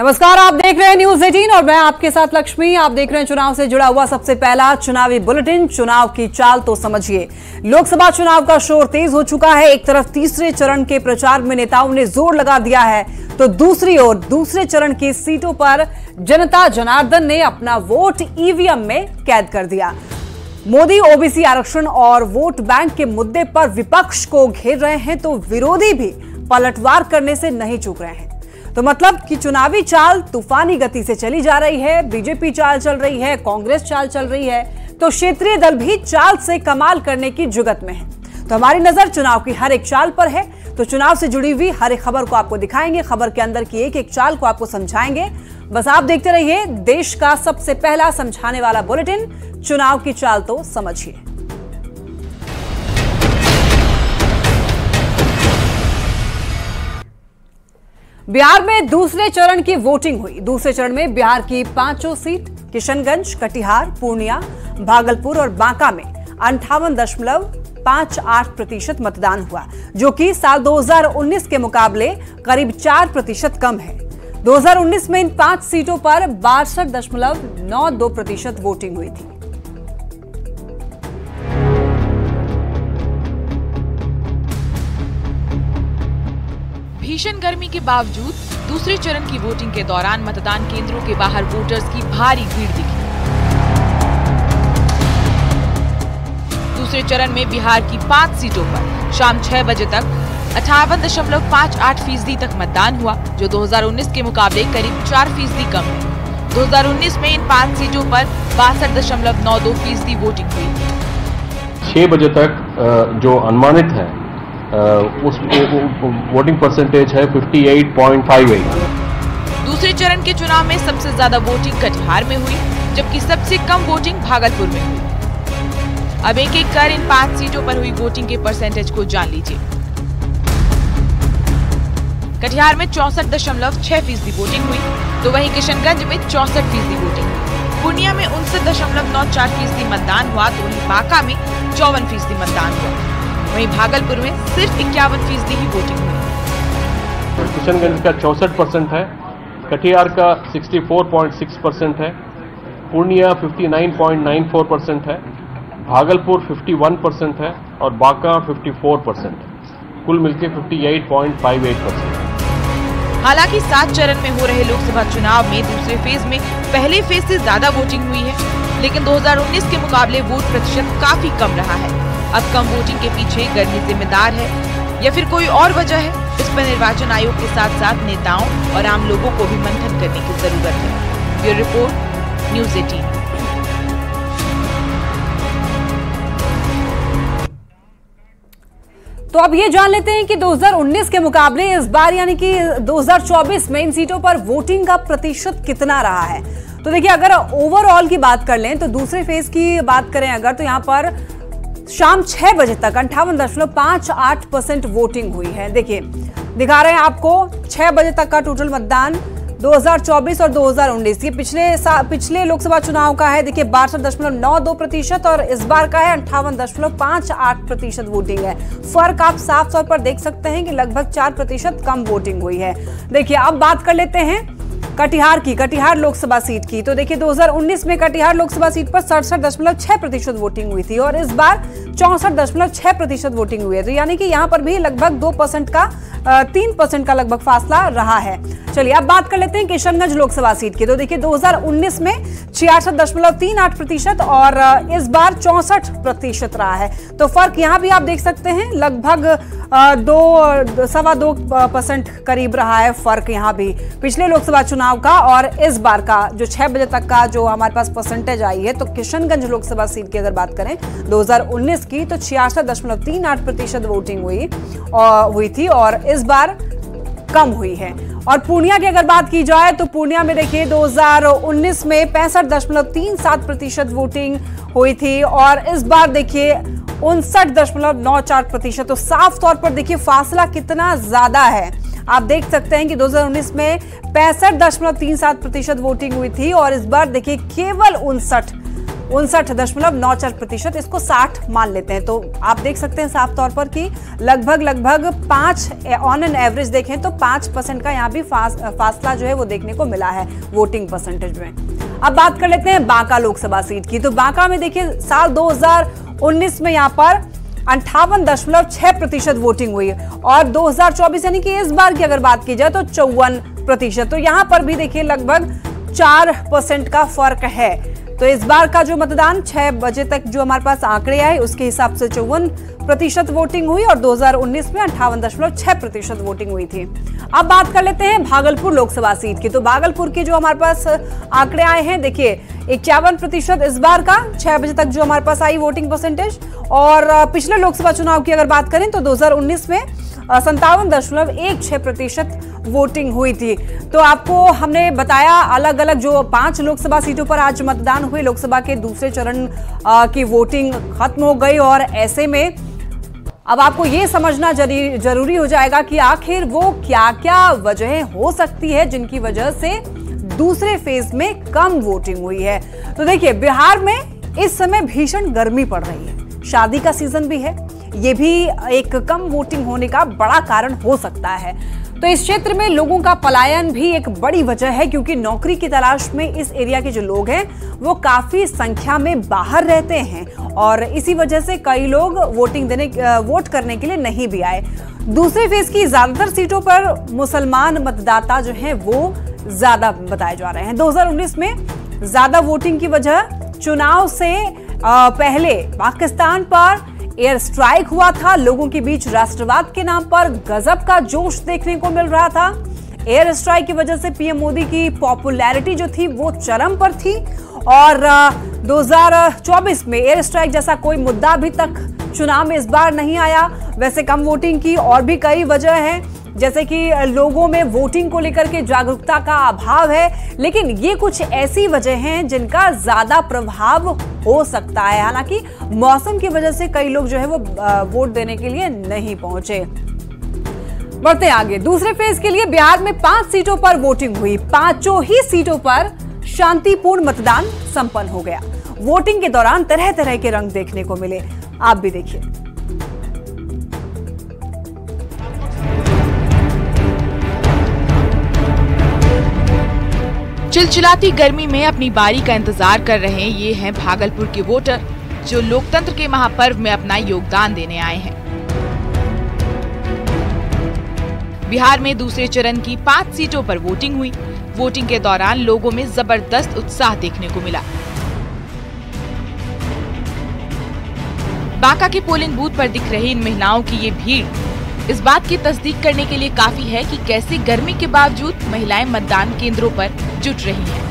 नमस्कार, आप देख रहे हैं न्यूज 18 और मैं आपके साथ लक्ष्मी। आप देख रहे हैं चुनाव से जुड़ा हुआ सबसे पहला चुनावी बुलेटिन। चुनाव की चाल तो समझिए। लोकसभा चुनाव का शोर तेज हो चुका है। एक तरफ तीसरे चरण के प्रचार में नेताओं ने जोर लगा दिया है, तो दूसरी ओर दूसरे चरण की सीटों पर जनता जनार्दन ने अपना वोट ईवीएम में कैद कर दिया। मोदी ओबीसी आरक्षण और वोट बैंक के मुद्दे पर विपक्ष को घेर रहे हैं, तो विरोधी भी पलटवार करने से नहीं चूक रहे हैं। तो मतलब कि चुनावी चाल तूफानी गति से चली जा रही है। बीजेपी चाल चल रही है, कांग्रेस चाल चल रही है, तो क्षेत्रीय दल भी चाल से कमाल करने की जुगत में है। तो हमारी नजर चुनाव की हर एक चाल पर है, तो चुनाव से जुड़ी हुई हर एक खबर को आपको दिखाएंगे, खबर के अंदर की एक एक चाल को आपको समझाएंगे। बस आप देखते रहिए देश का सबसे पहला समझाने वाला बुलेटिन, चुनाव की चाल तो समझिए। बिहार में दूसरे चरण की वोटिंग हुई। दूसरे चरण में बिहार की 5 सीट किशनगंज, कटिहार, पूर्णिया, भागलपुर और बांका में 58.58% मतदान हुआ, जो कि साल 2019 के मुकाबले करीब 4% कम है। 2019 में इन 5 सीटों पर 62.92% वोटिंग हुई थी। भीषण गर्मी के बावजूद दूसरे चरण की वोटिंग के दौरान मतदान केंद्रों के बाहर वोटर्स की भारी भीड़ दिखी। दूसरे चरण में बिहार की 5 सीटों पर शाम 6 बजे तक 58.58% तक मतदान हुआ, जो 2019 के मुकाबले करीब 4% कम है। 2019 में इन 5 सीटों पर 62.92% वोटिंग हुई। 6 बजे तक जो अनुमानित है उस वोटिंग परसेंटेज है 58.58। दूसरे चरण के चुनाव में सबसे ज्यादा वोटिंग कटिहार में हुई, जबकि सबसे कम वोटिंग भागलपुर में हुई। अब एक एक कर इन 5 सीटों पर हुई वोटिंग के परसेंटेज को जान लीजिए। कटिहार में 64.6% वोटिंग हुई, तो वहीं किशनगंज में 64% वोटिंग हुई। पूर्णिया में 59.94% मतदान हुआ, तो वहीं बांका में 54% मतदान हुआ। वहीं भागलपुर में सिर्फ 51% ही वोटिंग हुई। किशनगंज का 64% है, कटिहार का 64.6% है, पूर्णिया 59.94% है, भागलपुर 51% है और बांका 54%। कुल मिलकर 58.58%। हालांकि 7 चरण में हो रहे लोकसभा चुनाव में दूसरे फेज में पहले फेज से ज्यादा वोटिंग हुई है, लेकिन 2019 के मुकाबले वोट प्रतिशत काफी कम रहा है। अब कम वोटिंग के पीछे गर्मी जिम्मेदार है या फिर कोई और वजह है, इस पर निर्वाचन आयोग के साथ साथ नेताओं और आम लोगों को भी मंथन करने की जरूरत है। Bureau report, news 18। तो अब ये जान लेते हैं कि 2019 के मुकाबले इस बार यानी कि 2024 में इन सीटों पर वोटिंग का प्रतिशत कितना रहा है। तो देखिए, अगर ओवरऑल की बात कर लें तो दूसरे फेज की बात करें अगर, तो यहाँ पर शाम 6 बजे तक 58.58% वोटिंग हुई है। देखिए, दिखा रहे हैं आपको 6 बजे तक का टोटल मतदान 2024 और 2019, ये पिछले लोकसभा चुनाव का है। देखिए 62.92% और इस बार का है 58.58% वोटिंग है। फर्क आप साफ तौर पर देख सकते हैं कि लगभग 4% कम वोटिंग हुई है। देखिए, अब बात कर लेते हैं कटिहार लोकसभा सीट की। तो देखिए 2019 में कटिहार लोकसभा सीट पर 67.6% वोटिंग हुई थी और इस बार 64.6% वोटिंग हुई है। तो यानी कि यहाँ पर भी लगभग 2% का 3% का लगभग फासला रहा है। चलिए अब बात कर लेते हैं किशनगंज लोकसभा सीट की। तो देखिए 2019 में 66.38% और इस बार 64% रहा है। तो फर्क यहाँ भी आप देख सकते हैं, लगभग 2.25% करीब रहा है फर्क यहाँ भी पिछले लोकसभा चुनाव का और इस बार का। जो 6 बजे तक का जो हमारे पास परसेंटेज आई है, तो किशनगंज लोकसभा सीट की अगर बात करें 2019 की, तो 66.38% वोटिंग हुई थी और इस बार कम हुई है। और पूर्णिया की अगर बात की जाए तो पूर्णिया में देखिए 2019 में 65.37% वोटिंग हुई थी और इस बार देखिए 59.94%। तो साफ तौर पर देखिए फासला कितना ज्यादा है। आप देख सकते हैं कि 2019 में 65.37% वोटिंग हुई थी और इस बार देखिए केवल 59.94%, इसको 60 मान लेते हैं। तो आप देख सकते हैं साफ तौर पर कि लगभग 5 ऑन एन एवरेज देखें तो 5% का यहाँ भी फासला जो है वो देखने को मिला है वोटिंग परसेंटेज में। अब बात कर लेते हैं बांका लोकसभा सीट की। तो बांका में देखिए साल 2019 में यहाँ पर 58.6% वोटिंग हुई और 2024 यानी कि इस बार की अगर बात की जाए तो 54%। तो यहाँ पर भी देखिए लगभग 4% का फर्क है। तो इस बार का जो मतदान 6 बजे तक जो हमारे पास आंकड़े आए उसके हिसाब से 54% वोटिंग हुई और 2019 में 58.6% वोटिंग हुई थी। अब बात कर लेते हैं भागलपुर लोकसभा सीट की। तो भागलपुर के जो हमारे पास आंकड़े आए हैं देखिए 51% इस बार का 6 बजे तक जो हमारे पास आई वोटिंग परसेंटेज। और पिछले लोकसभा चुनाव की अगर बात करें तो 2019 में 57.16% वोटिंग हुई थी। तो आपको हमने बताया अलग अलग जो 5 लोकसभा सीटों पर आज मतदान हुए, लोकसभा के दूसरे चरण की वोटिंग खत्म हो गई और ऐसे में अब आपको ये समझना जरूरी हो जाएगा कि आखिर वो क्या क्या वजह हो सकती है जिनकी वजह से दूसरे फेज में कम वोटिंग हुई है। तो देखिए बिहार में इस समय भीषण गर्मी पड़ रही है, शादी का सीजन भी है, ये भी एक कम वोटिंग होने का बड़ा कारण हो सकता है। तो इस क्षेत्र में लोगों का पलायन भी एक बड़ी वजह है क्योंकि नौकरी की तलाश में इस एरिया के जो लोग हैं वो काफी संख्या में बाहर रहते हैं और इसी वजह से कई लोग वोट करने के लिए नहीं भी आए। दूसरे फेज की ज्यादातर सीटों पर मुसलमान मतदाता जो हैं वो ज्यादा बताए जा रहे हैं। 2019 में ज्यादा वोटिंग की वजह चुनाव से पहले पाकिस्तान पर एयर स्ट्राइक हुआ था, लोगों के बीच राष्ट्रवाद के नाम पर गजब का जोश देखने को मिल रहा था। एयर स्ट्राइक की वजह से पीएम मोदी की पॉपुलैरिटी जो थी वो चरम पर थी और 2024 में एयर स्ट्राइक जैसा कोई मुद्दा अभी तक चुनाव में इस बार नहीं आया। वैसे कम वोटिंग की और भी कई वजह हैं, जैसे कि लोगों में वोटिंग को लेकर के जागरूकता का अभाव है, लेकिन ये कुछ ऐसी वजह हैं जिनका ज्यादा प्रभाव हो सकता है। हालांकि मौसम की वजह से कई लोग जो है वो वोट देने के लिए नहीं पहुंचे। बढ़ते आगे, दूसरे फेज के लिए बिहार में 5 सीटों पर वोटिंग हुई, 5 ही सीटों पर शांतिपूर्ण मतदान संपन्न हो गया। वोटिंग के दौरान तरह तरह के रंग देखने को मिले, आप भी देखिए। चिलचिलाती गर्मी में अपनी बारी का इंतजार कर रहे ये हैं भागलपुर के वोटर जो लोकतंत्र के महापर्व में अपना योगदान देने आए हैं। बिहार में दूसरे चरण की 5 सीटों पर वोटिंग हुई। वोटिंग के दौरान लोगों में जबरदस्त उत्साह देखने को मिला। बांका के पोलिंग बूथ पर दिख रही इन महिलाओं की ये भीड़ इस बात की तस्दीक करने के लिए काफी है कि कैसे गर्मी के बावजूद महिलाएं मतदान केंद्रों पर जुट रही हैं।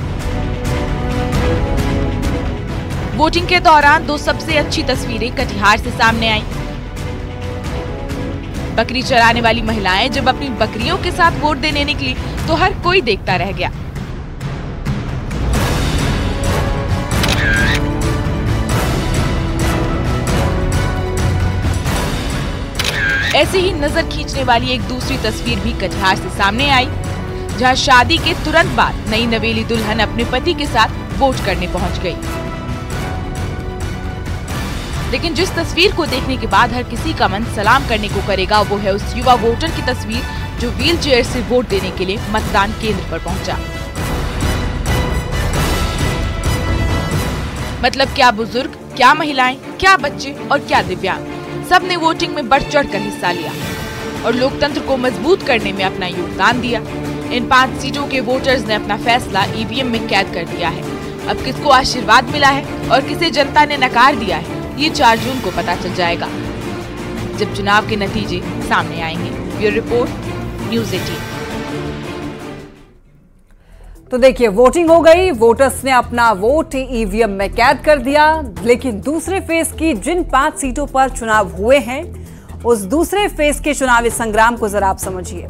वोटिंग के दौरान 2 सबसे अच्छी तस्वीरें कटिहार से सामने आईं। बकरी चराने वाली महिलाएं जब अपनी बकरियों के साथ वोट देने निकली तो हर कोई देखता रह गया। ऐसे ही नजर खींचने वाली एक दूसरी तस्वीर भी कटिहार से सामने आई, जहां शादी के तुरंत बाद नई नवेली दुल्हन अपने पति के साथ वोट करने पहुंच गई। लेकिन जिस तस्वीर को देखने के बाद हर किसी का मन सलाम करने को करेगा वो है उस युवा वोटर की तस्वीर जो व्हील चेयर से वोट देने के लिए मतदान केंद्र पर पहुंचा। मतलब क्या बुजुर्ग, क्या महिलाएं, क्या बच्चे और क्या दिव्यांग, सब ने वोटिंग में बढ़ चढ़ कर हिस्सा लिया और लोकतंत्र को मजबूत करने में अपना योगदान दिया। इन 5 सीटों के वोटर्स ने अपना फैसला ईवीएम में कैद कर दिया है। अब किसको आशीर्वाद मिला है और किसे जनता ने नकार दिया है, ये 4 जून को पता चल जाएगा जब चुनाव के नतीजे सामने आएंगे। Bureau report, news 18। तो देखिए वोटिंग हो गई, वोटर्स ने अपना वोट ईवीएम में कैद कर दिया। लेकिन दूसरे फेज की जिन 5 सीटों पर चुनाव हुए हैं उस दूसरे फेज के चुनावी संग्राम को जरा आप समझिए।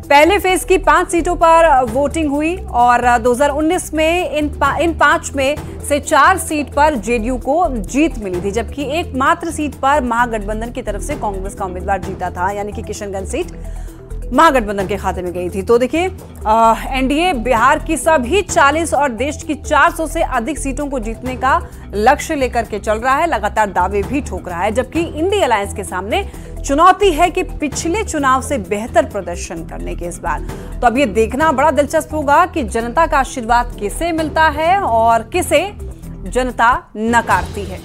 पहले फेज की 5 सीटों पर वोटिंग हुई और 2019 में इन 5 में से 4 सीट पर जेडीयू को जीत मिली थी, जबकि एकमात्र सीट पर महागठबंधन की तरफ से कांग्रेस का उम्मीदवार जीता था, यानी कि किशनगंज सीट। महागठबंधन के खाते में गई थी। तो देखिए एनडीए बिहार की सभी 40 और देश की 400 से अधिक सीटों को जीतने का लक्ष्य लेकर के चल रहा है, लगातार दावे भी ठोक रहा है, जबकि इंडिया अलायंस के सामने चुनौती है कि पिछले चुनाव से बेहतर प्रदर्शन करने के इस बार। तो अब ये देखना बड़ा दिलचस्प होगा कि जनता का आशीर्वाद किसे मिलता है और किसे जनता नकारती है।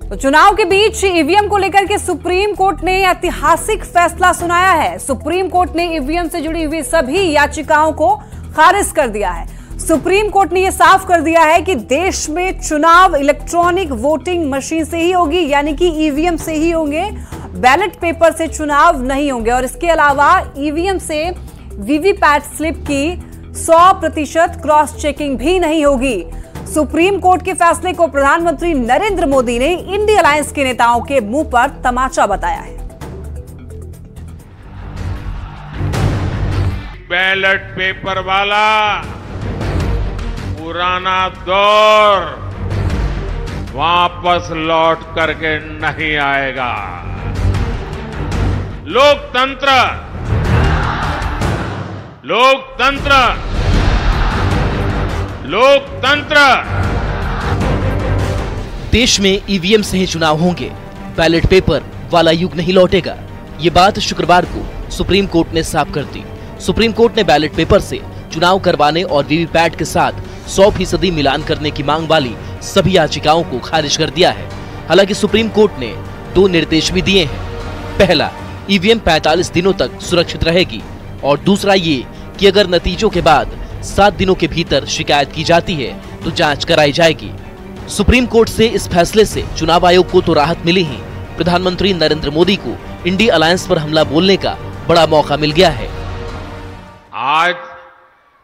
तो चुनाव के बीच ईवीएम को लेकर के सुप्रीम कोर्ट ने ऐतिहासिक फैसला सुनाया है। सुप्रीम कोर्ट ने ईवीएम से जुड़ी हुई सभी याचिकाओं को खारिज कर दिया है। सुप्रीम कोर्ट ने यह साफ कर दिया है कि देश में चुनाव इलेक्ट्रॉनिक वोटिंग मशीन से ही होगी, यानी कि ईवीएम से ही होंगे, बैलेट पेपर से चुनाव नहीं होंगे। और इसके अलावा ईवीएम से वीवीपैट स्लिप की 100% क्रॉस चेकिंग भी नहीं होगी। सुप्रीम कोर्ट के फैसले को प्रधानमंत्री नरेंद्र मोदी ने इंडिया अलायंस के नेताओं के मुंह पर तमाचा बताया है। बैलेट पेपर वाला पुराना दौर वापस लौट करके नहीं आएगा। लोकतंत्र देश में ईवीएम से ही चुनाव होंगे, बैलेट पेपर वाला युग नहीं लौटेगा। ये बात शुक्रवार को सुप्रीम कोर्ट ने साफ कर दी। सुप्रीम कोर्ट ने बैलेट पेपर से चुनाव करवाने और वीवीपैट के साथ 100% मिलान करने की मांग वाली सभी याचिकाओं को खारिज कर दिया है। हालांकि सुप्रीम कोर्ट ने 2 निर्देश भी दिए हैं। पहला, ईवीएम 45 दिनों तक सुरक्षित रहेगी और दूसरा ये कि अगर नतीजों के बाद 7 दिनों के भीतर शिकायत की जाती है तो जांच कराई जाएगी। सुप्रीम कोर्ट से इस फैसले से चुनाव आयोग को तो राहत मिली ही, प्रधानमंत्री नरेंद्र मोदी को इंडिया अलायंस पर हमला बोलने का बड़ा मौका मिल गया है। आज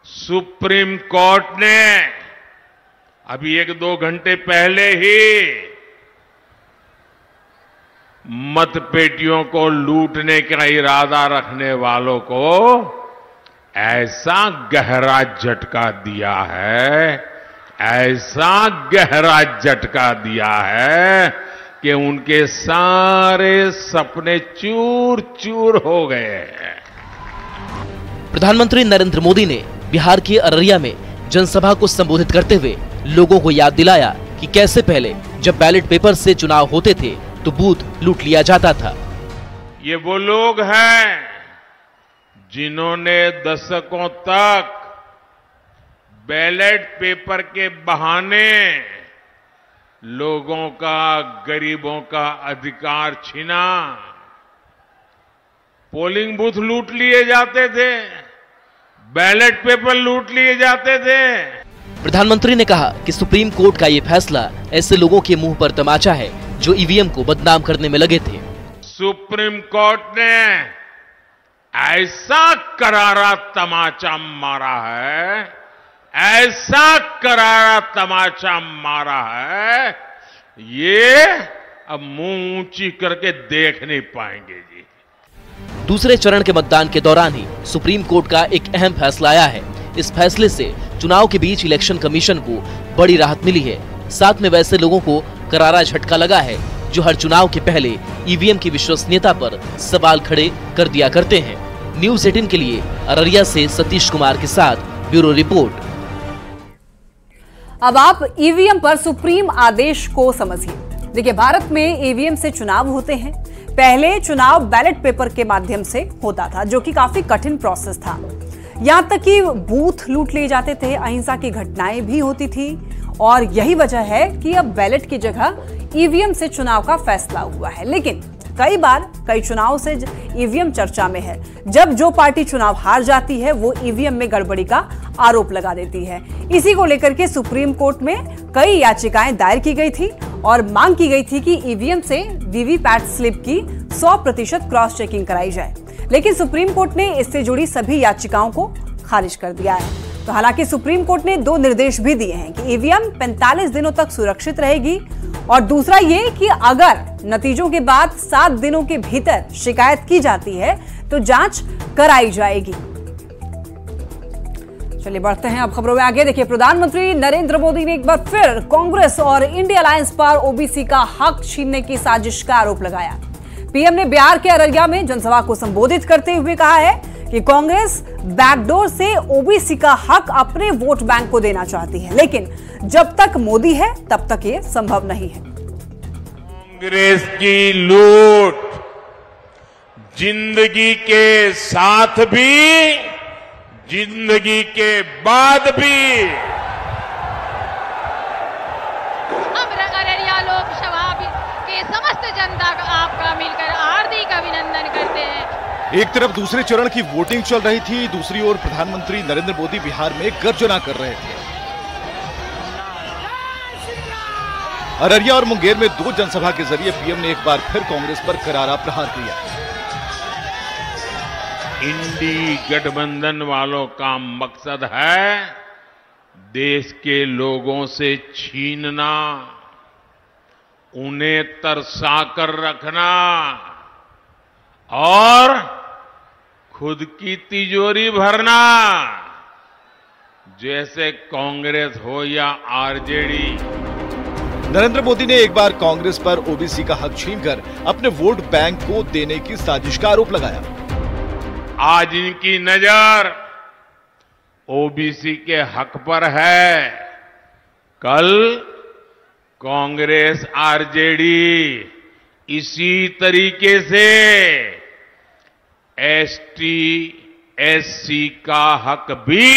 सुप्रीम कोर्ट ने अभी 1-2 घंटे पहले ही मतपेटियों को लूटने का इरादा रखने वालों को ऐसा गहरा झटका दिया है कि उनके सारे सपने चूर चूर हो गए हैं। प्रधानमंत्री नरेंद्र मोदी ने बिहार के अररिया में जनसभा को संबोधित करते हुए लोगों को याद दिलाया कि कैसे पहले जब बैलेट पेपर से चुनाव होते थे तो बूथ लूट लिया जाता था। ये वो लोग हैं जिन्होंने दशकों तक बैलेट पेपर के बहाने लोगों का, गरीबों का अधिकार छीना। पोलिंग बूथ लूट लिए जाते थे, बैलेट पेपर लूट लिए जाते थे। प्रधानमंत्री ने कहा कि सुप्रीम कोर्ट का ये फैसला ऐसे लोगों के मुंह पर तमाचा है जो ईवीएम को बदनाम करने में लगे थे। सुप्रीम कोर्ट ने ऐसा करारा तमाचा मारा है, ये अब मुंह ऊंची करके देख नहीं पाएंगे जी। दूसरे चरण के मतदान के दौरान ही सुप्रीम कोर्ट का एक अहम फैसला आया है। इस फैसले से चुनाव के बीच इलेक्शन कमीशन को बड़ी राहत मिली है। साथ में वैसे लोगों को करारा झटका लगा है जो हर चुनाव के पहले ईवीएम की विश्वसनीयता पर सवाल खड़े कर दिया करते हैं। न्यूज़ 18 के लिए अररिया से सतीश कुमार के साथ ब्यूरो रिपोर्ट। अब आप ईवीएम पर सुप्रीम आदेश को समझिए। देखिए, भारत में ईवीएम से चुनाव होते हैं। पहले चुनाव बैलेट पेपर के माध्यम से होता था, जो कि काफी कठिन प्रोसेस था। यहां तक कि बूथ लूट लिए जाते थे, अहिंसा की घटनाएं भी होती थी और यही वजह है कि अब बैलेट की जगह ईवीएम से चुनाव का फैसला हुआ है। लेकिन कई चुनाव से ईवीएम चर्चा में है। जब जो पार्टी चुनाव हार जाती है वो ईवीएम में गड़बड़ी का आरोप लगा देती है। इसी को लेकर के सुप्रीम कोर्ट में कई याचिकाएं दायर की गई थी और मांग की गई थी कि ईवीएम से वीवीपैट स्लिप की 100% क्रॉस चेकिंग कराई जाए। लेकिन सुप्रीम कोर्ट ने इससे जुड़ी सभी याचिकाओं को खारिज कर दिया है। तो हालांकि सुप्रीम कोर्ट ने 2 निर्देश भी दिए हैं कि ईवीएम 45 दिनों तक सुरक्षित रहेगी और दूसरा ये कि अगर नतीजों के बाद 7 दिनों के भीतर शिकायत की जाती है तो जांच कराई जाएगी। चलिए बढ़ते हैं अब खबरों में आगे। देखिए, प्रधानमंत्री नरेंद्र मोदी ने एक बार फिर कांग्रेस और इंडिया अलायंस पर ओबीसी का हक छीनने की साजिश का आरोप लगाया। पीएम ने बिहार के अररिया में जनसभा को संबोधित करते हुए कहा है कि कांग्रेस बैकडोर से ओबीसी का हक अपने वोट बैंक को देना चाहती है, लेकिन जब तक मोदी है तब तक ये संभव नहीं है। कांग्रेस की लूट जिंदगी के साथ भी, जिंदगी के बाद भी। हम अररिया लोकसभा के समस्त जनता का आपका मिलकर हार्दिक अभिनंदन करते हैं। एक तरफ दूसरे चरण की वोटिंग चल रही थी, दूसरी ओर प्रधानमंत्री नरेंद्र मोदी बिहार में गर्जना कर रहे थे। अररिया और मुंगेर में 2 जनसभा के जरिए पीएम ने एक बार फिर कांग्रेस पर करारा प्रहार किया। इंडी गठबंधन वालों का मकसद है देश के लोगों से छीनना, उन्हें तरसा कर रखना और खुद की तिजोरी भरना। जैसे कांग्रेस हो या आरजेडी। नरेंद्र मोदी ने एक बार कांग्रेस पर ओबीसी का हक छीनकर अपने वोट बैंक को देने की साजिश का आरोप लगाया। आज इनकी नजर ओबीसी के हक पर है, कल कांग्रेस आरजेडी इसी तरीके से एसटी एससी का हक भी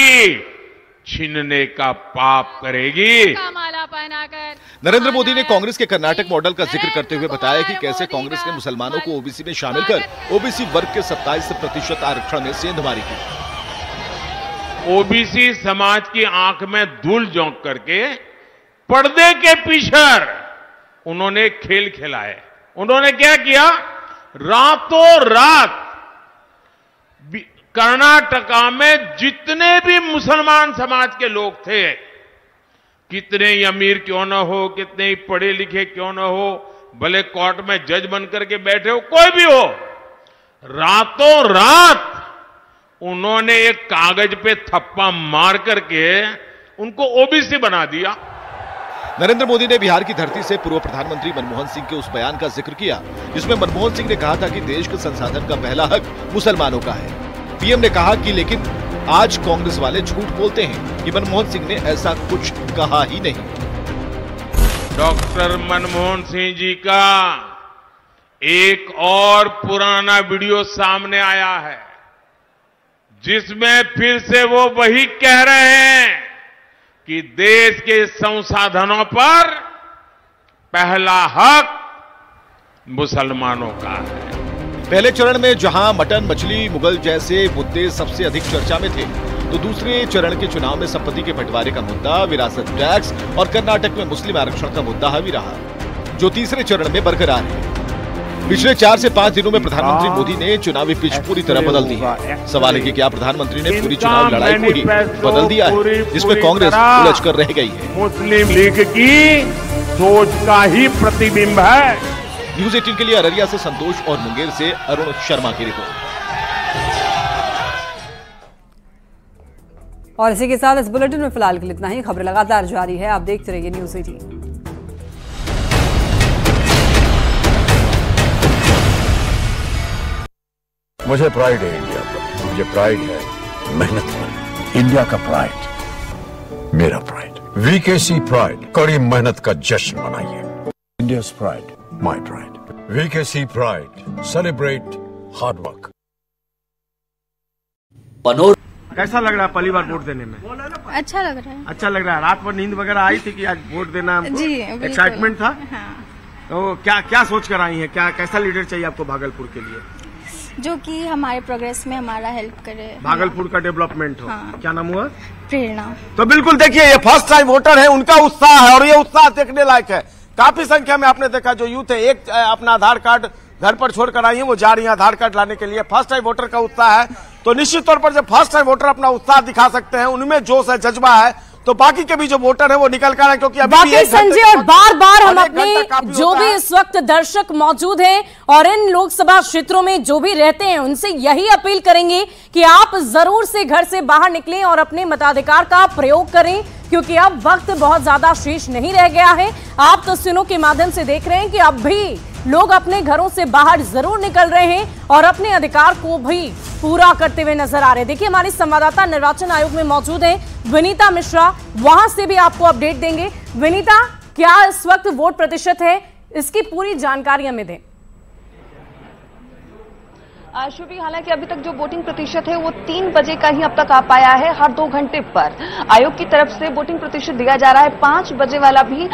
छीनने का पाप करेगी। माला पहनाकर नरेंद्र मोदी ने कांग्रेस के कर्नाटक मॉडल का जिक्र करते हुए बताया कि कैसे कांग्रेस ने मुसलमानों को ओबीसी में शामिल कर ओबीसी वर्ग के 27% आरक्षण में सेंधमारी की। ओबीसी समाज की आंख में धूल झोंक करके पर्दे के पीछे उन्होंने खेल खिलाए। उन्होंने क्या किया, रातों रात कर्नाटका में जितने भी मुसलमान समाज के लोग थे, कितने ही अमीर क्यों न हो, कितने ही पढ़े लिखे क्यों न हो, भले कोर्ट में जज बनकर के बैठे हो, कोई भी हो, रातों रात उन्होंने एक कागज पे थप्पा मार करके उनको ओबीसी बना दिया। नरेंद्र मोदी ने बिहार की धरती से पूर्व प्रधानमंत्री मनमोहन सिंह के उस बयान का जिक्र किया जिसमें मनमोहन सिंह ने कहा था कि देश के संसाधन का पहला हक मुसलमानों का है। पीएम ने कहा कि लेकिन आज कांग्रेस वाले झूठ बोलते हैं कि मनमोहन सिंह ने ऐसा कुछ कहा ही नहीं। डॉक्टर मनमोहन सिंह जी का एक और पुराना वीडियो सामने आया है जिसमें फिर से वो वही कह रहे हैं कि देश के संसाधनों पर पहला हक मुसलमानों का है। पहले चरण में जहां मटन, मछली, मुगल जैसे मुद्दे सबसे अधिक चर्चा में थे, तो दूसरे चरण के चुनाव में संपत्ति के बंटवारे का मुद्दा, विरासत टैक्स और कर्नाटक में मुस्लिम आरक्षण का मुद्दा हावी रहा, जो तीसरे चरण में बरकरार है। पिछले 4 से 5 दिनों में प्रधानमंत्री मोदी ने चुनावी पिच पूरी तरह बदल दी है। सवाल है कि क्या प्रधानमंत्री ने पूरी चुनाव लड़ाई को ही बदल दिया है, जिसमें कांग्रेस उलझ कर रह गई है। मुस्लिम लीग की सोच का ही प्रतिबिंब है। न्यूज़ 18 के लिए अररिया से संतोष और मुंगेर से अरुण शर्मा की रिपोर्ट। और इसी के साथ इस बुलेटिन में फिलहाल के लिए इतना ही। खबरें लगातार जारी है, आप देखते रहिए न्यूज़ 18। मुझे प्राइड है इंडिया पर, मुझे प्राइड है मेहनत पर। इंडिया का प्राइड मेरा प्राइड, वीकेसी प्राइड, कड़ी मेहनत का जश्न मनाइए। India pride, my pride, VKC pride, celebrate hard work. कैसा लग रहा है पहली बार वोट देने में? अच्छा लग रहा है। अच्छा लग रहा है। रात भर नींद वगैरह आई थी कि आज वोट देना हमको? जी, एक्साइटमेंट था। हाँ। तो क्या सोच कर आई हैं? कैसा लीडर चाहिए आपको भागलपुर के लिए, जो कि हमारे प्रोग्रेस में हमारा हेल्प करे, भागलपुर का डेवलपमेंट हो? हाँ। क्या नाम हुआ? प्रेरणा। तो बिल्कुल देखिए, ये फर्स्ट टाइम वोटर है, उनका उत्साह है और ये उत्साह देखने लायक है। काफी संख्या में आपने देखा जो यूथ है, एक अपना आधार कार्ड घर पर छोड़कर आई है, वो जा रही है आधार कार्ड लाने के लिए। फर्स्ट टाइम वोटर का उत्साह है, तो निश्चित तौर पर जब फर्स्ट टाइम वोटर अपना उत्साह दिखा सकते हैं, उनमें जोश है, जज्बा है, तो बाकी के भी जो वोटर है वो निकल कर आए, क्योंकि अभी बाकी भी संजय और बार बार हम अपने जो होता भी है। इस वक्त दर्शक मौजूद हैं और इन लोकसभा क्षेत्रों में जो भी रहते हैं उनसे यही अपील करेंगे कि आप जरूर से घर से बाहर निकलें और अपने मताधिकार का प्रयोग करें, क्योंकि अब वक्त बहुत ज्यादा शेष नहीं रह गया है। आप तस्वीरों के माध्यम से देख रहे हैं कि अब भी लोग अपने घरों से बाहर जरूर निकल रहे हैं और अपने अधिकार को भी पूरा करते हुए नजर आ रहे हैं। देखिए, हमारे संवाददाता निर्वाचन आयोग में मौजूद हैं विनीता मिश्रा, वहां से भी आपको अपडेट देंगे। विनीता, क्या इस वक्त वोट प्रतिशत है, इसकी पूरी जानकारी हमें दें। शुभी, हालांकि अभी तक जो वोटिंग प्रतिशत है वो 3 बजे का ही अब तक आ पाया है। हर 2 घंटे पर आयोग की तरफ से वोटिंग प्रतिशत दिया जा रहा है। 5 बजे वाला भी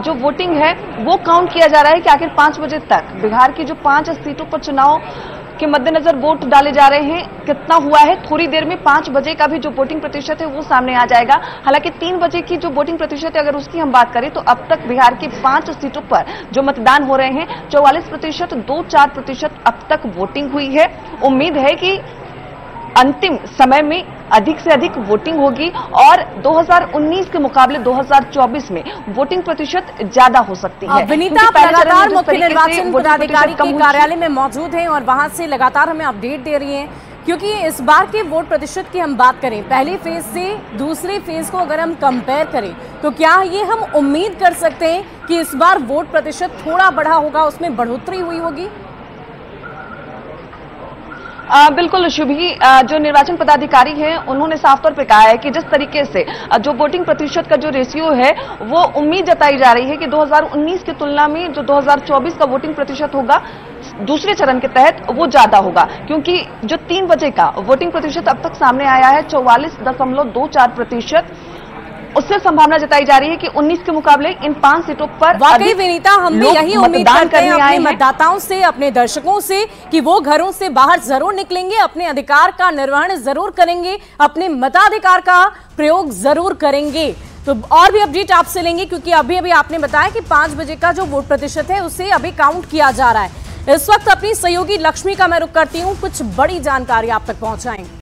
जो वोटिंग है वो काउंट किया जा रहा है कि आखिर 5 बजे तक बिहार की जो 5 सीटों पर चुनाव के मद्देनजर वोट डाले जा रहे हैं कितना हुआ है। थोड़ी देर में 5 बजे का भी जो वोटिंग प्रतिशत है वो सामने आ जाएगा। हालांकि 3 बजे की जो वोटिंग प्रतिशत है अगर उसकी हम बात करें तो अब तक बिहार की 5 सीटों पर जो मतदान हो रहे हैं 44%, 2-4% अब तक वोटिंग हुई है। उम्मीद है कि अंतिम समय में अधिक से अधिक वोटिंग होगी और 2019 के मुकाबले 2024 में वोटिंग प्रतिशत ज्यादा हो सकती है। विनीता, आप लगातार मुख्य निर्वाचन पदाधिकारी के कार्यालय में मौजूद हैं और वहां से लगातार हमें अपडेट दे रही हैं, क्योंकि इस बार के वोट प्रतिशत की हम बात करें पहले फेज से दूसरे फेज को अगर हम कंपेयर करें तो क्या ये हम उम्मीद कर सकते हैं कि इस बार वोट प्रतिशत थोड़ा बढ़ा होगा, उसमें बढ़ोतरी हुई होगी? बिल्कुल शुभी, जो निर्वाचन पदाधिकारी हैं उन्होंने साफ तौर पे कहा है कि जिस तरीके से जो वोटिंग प्रतिशत का जो रेशियो है वो उम्मीद जताई जा रही है कि 2019 की तुलना में जो 2024 का वोटिंग प्रतिशत होगा दूसरे चरण के तहत वो ज्यादा होगा, क्योंकि जो 3 बजे का वोटिंग प्रतिशत अब तक सामने आया है 44.24%, उससे संभावना जताई जा रही है कि 19 के मुकाबले इन 5 सीटों पर वाकई विनीता, हम भी यही उम्मीद करते हैं अपने मतदाताओं से, अपने दर्शकों से कि वो घरों से बाहर जरूर निकलेंगे, अपने अधिकार का निर्वहन जरूर करेंगे, अपने मताधिकार का प्रयोग जरूर करेंगे। तो और भी अपडेट आपसे लेंगे, क्योंकि अभी अभी आपने बताया कि 5 बजे का जो वोट प्रतिशत है उसे अभी काउंट किया जा रहा है। इस वक्त अपनी सहयोगी लक्ष्मी का मैं रुख करती हूँ, कुछ बड़ी जानकारी आप तक पहुंचाएंगे।